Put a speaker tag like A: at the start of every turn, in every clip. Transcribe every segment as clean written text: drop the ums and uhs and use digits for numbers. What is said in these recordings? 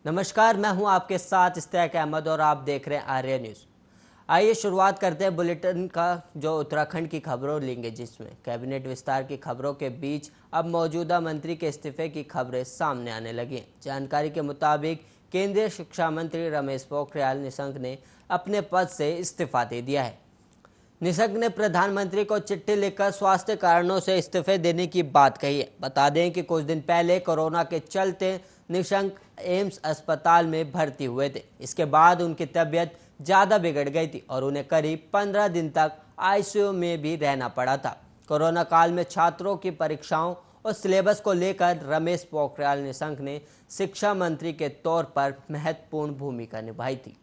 A: नमस्कार, मैं हूं आपके साथ इस्तेक अहमद और आप देख रहे हैं आर्य न्यूज़। आइए शुरुआत करते हैं बुलेटिन का, जो उत्तराखंड की खबरों लेंगे, जिसमें कैबिनेट विस्तार की खबरों के बीच अब मौजूदा मंत्री के इस्तीफे की खबरें सामने आने लगी हैं। जानकारी के मुताबिक केंद्रीय शिक्षा मंत्री रमेश पोखरियाल निशंक ने अपने पद से इस्तीफा दे दिया है। निशंक ने प्रधानमंत्री को चिट्ठी लिखकर स्वास्थ्य कारणों से इस्तीफे देने की बात कही है। बता दें कि कुछ दिन पहले कोरोना के चलते निशंक एम्स अस्पताल में भर्ती हुए थे। इसके बाद उनकी तबीयत ज़्यादा बिगड़ गई थी और उन्हें करीब 15 दिन तक आईसीयू में भी रहना पड़ा था। कोरोना काल में छात्रों की परीक्षाओं और सिलेबस को लेकर रमेश पोखरियाल निशंक ने शिक्षा मंत्री के तौर पर महत्वपूर्ण भूमिका निभाई थी।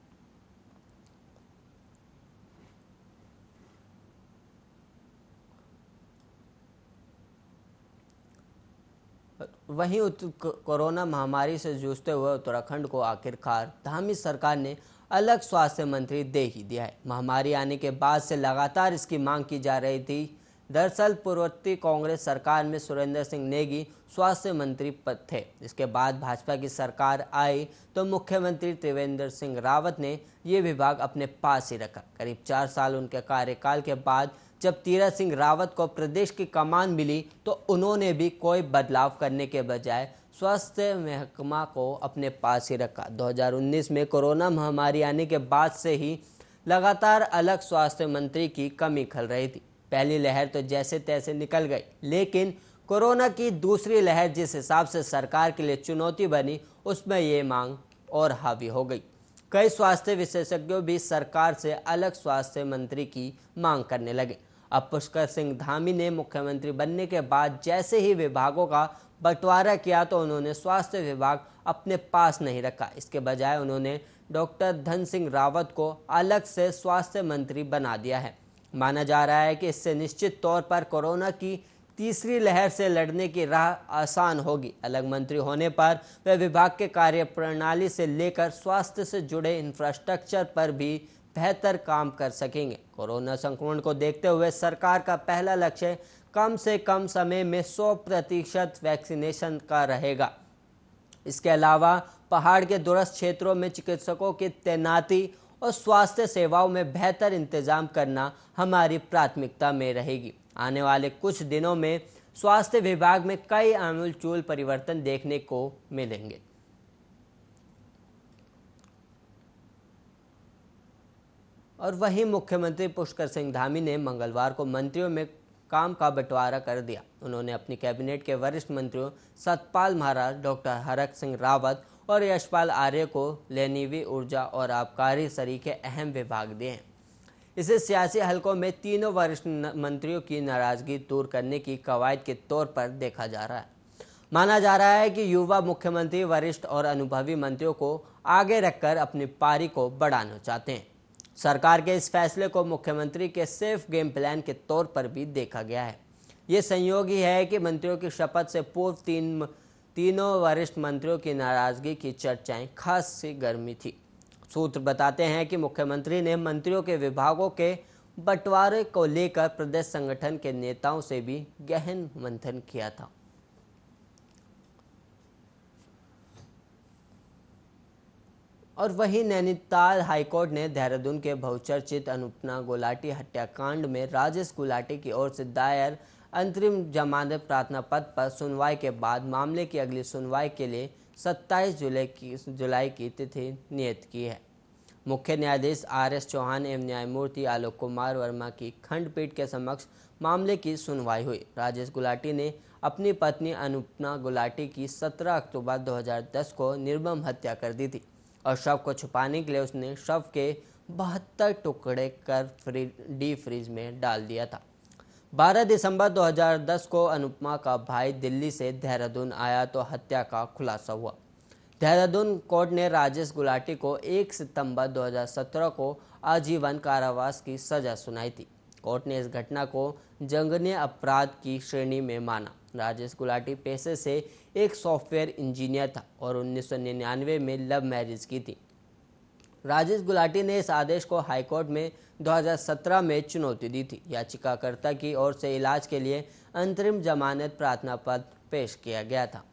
A: वहीं कोरोना महामारी से जूझते हुए उत्तराखंड को आखिरकार धामी सरकार ने अलग स्वास्थ्य मंत्री दे ही दिया है। महामारी आने के बाद से लगातार इसकी मांग की जा रही थी। दरअसल पूर्ववर्ती कांग्रेस सरकार में सुरेंद्र सिंह नेगी स्वास्थ्य मंत्री पद थे। इसके बाद भाजपा की सरकार आई तो मुख्यमंत्री त्रिवेंद्र सिंह रावत ने ये विभाग अपने पास ही रखा। करीब 4 साल उनके कार्यकाल के बाद जब तीरथ सिंह रावत को प्रदेश की कमान मिली तो उन्होंने भी कोई बदलाव करने के बजाय स्वास्थ्य महकमा को अपने पास ही रखा। 2019 में कोरोना महामारी आने के बाद से ही लगातार अलग स्वास्थ्य मंत्री की कमी खल रही थी। पहली लहर तो जैसे तैसे निकल गई, लेकिन कोरोना की दूसरी लहर जिस हिसाब से सरकार के लिए चुनौती बनी, उसमें ये मांग और हावी हो गई। कई स्वास्थ्य विशेषज्ञों भी सरकार से अलग स्वास्थ्य मंत्री की मांग करने लगे। अब पुष्कर सिंह धामी ने मुख्यमंत्री बनने के बाद जैसे ही विभागों का बंटवारा किया तो उन्होंने स्वास्थ्य विभाग अपने पास नहीं रखा। इसके बजाय उन्होंने डॉक्टर धन सिंह रावत को अलग से स्वास्थ्य मंत्री बना दिया है। माना जा रहा है कि इससे निश्चित तौर पर कोरोना की तीसरी लहर से लड़ने की राह आसान होगी। अलग मंत्री होने पर वे विभाग के कार्यप्रणाली से लेकर स्वास्थ्य से जुड़े इंफ्रास्ट्रक्चर पर भी बेहतर काम कर सकेंगे। कोरोना संक्रमण को देखते हुए सरकार का पहला लक्ष्य कम से कम समय में 100% वैक्सीनेशन का रहेगा। इसके अलावा पहाड़ के दूरस्थ क्षेत्रों में चिकित्सकों की तैनाती और स्वास्थ्य सेवाओं में बेहतर इंतजाम करना हमारी प्राथमिकता में रहेगी। आने वाले कुछ दिनों में स्वास्थ्य विभाग में कई आमूलचूल परिवर्तन देखने को मिलेंगे। और वहीं मुख्यमंत्री पुष्कर सिंह धामी ने मंगलवार को मंत्रियों में काम का बंटवारा कर दिया। उन्होंने अपनी कैबिनेट के वरिष्ठ मंत्रियों सतपाल महाराज, डॉक्टर हरक सिंह रावत और यशपाल आर्य को लेनिवी, ऊर्जा और आबकारी सरीखे अहम विभाग दिए हैं। इसे सियासी हलकों में तीनों वरिष्ठ मंत्रियों की नाराजगी दूर करने की कवायद के तौर पर देखा जा रहा है। माना जा रहा है कि युवा मुख्यमंत्री वरिष्ठ और अनुभवी मंत्रियों को आगे रखकर अपनी पारी को बढ़ाना चाहते हैं। सरकार के इस फैसले को मुख्यमंत्री के सेफ गेम प्लान के तौर पर भी देखा गया है। ये संयोग ही है कि मंत्रियों की शपथ से पूर्व तीनों वरिष्ठ मंत्रियों की नाराजगी की चर्चाएं खासी गर्मी थी। सूत्र बताते हैं कि मुख्यमंत्री ने मंत्रियों के विभागों के बंटवारे को लेकर प्रदेश संगठन के नेताओं से भी गहन मंथन किया था। और वहीं नैनीताल हाईकोर्ट ने देहरादून के बहुचर्चित अनुपना गुलाटी हत्याकांड में राजेश गुलाटी की ओर से दायर अंतरिम जमानत प्रार्थना पत्र पर सुनवाई के बाद मामले की अगली सुनवाई के लिए 27 जुलाई की तिथि नियत की है। मुख्य न्यायाधीश RS चौहान एवं न्यायमूर्ति आलोक कुमार वर्मा की खंडपीठ के समक्ष मामले की सुनवाई हुई। राजेश गुलाटी ने अपनी पत्नी अनुपना गुलाटी की 17 अक्टूबर 2010 को निर्मम हत्या कर दी थी और शव को छुपाने के लिए उसने शव के 72 टुकड़े कर डी फ्रीज में डाल दिया था। 12 दिसंबर 2010 को अनुपमा का भाई दिल्ली से देहरादून आया तो हत्या का खुलासा हुआ। देहरादून कोर्ट ने राजेश गुलाटी को 1 सितंबर 2017 को आजीवन कारावास की सजा सुनाई थी। कोर्ट ने इस घटना को जघन्य अपराध की श्रेणी में माना। राजेश गुलाटी पेशे से एक सॉफ्टवेयर इंजीनियर था और 1999 में लव मैरिज की थी। राजेश गुलाटी ने इस आदेश को हाईकोर्ट में 2017 में चुनौती दी थी। याचिकाकर्ता की ओर से इलाज के लिए अंतरिम जमानत प्रार्थना पत्र पेश किया गया था।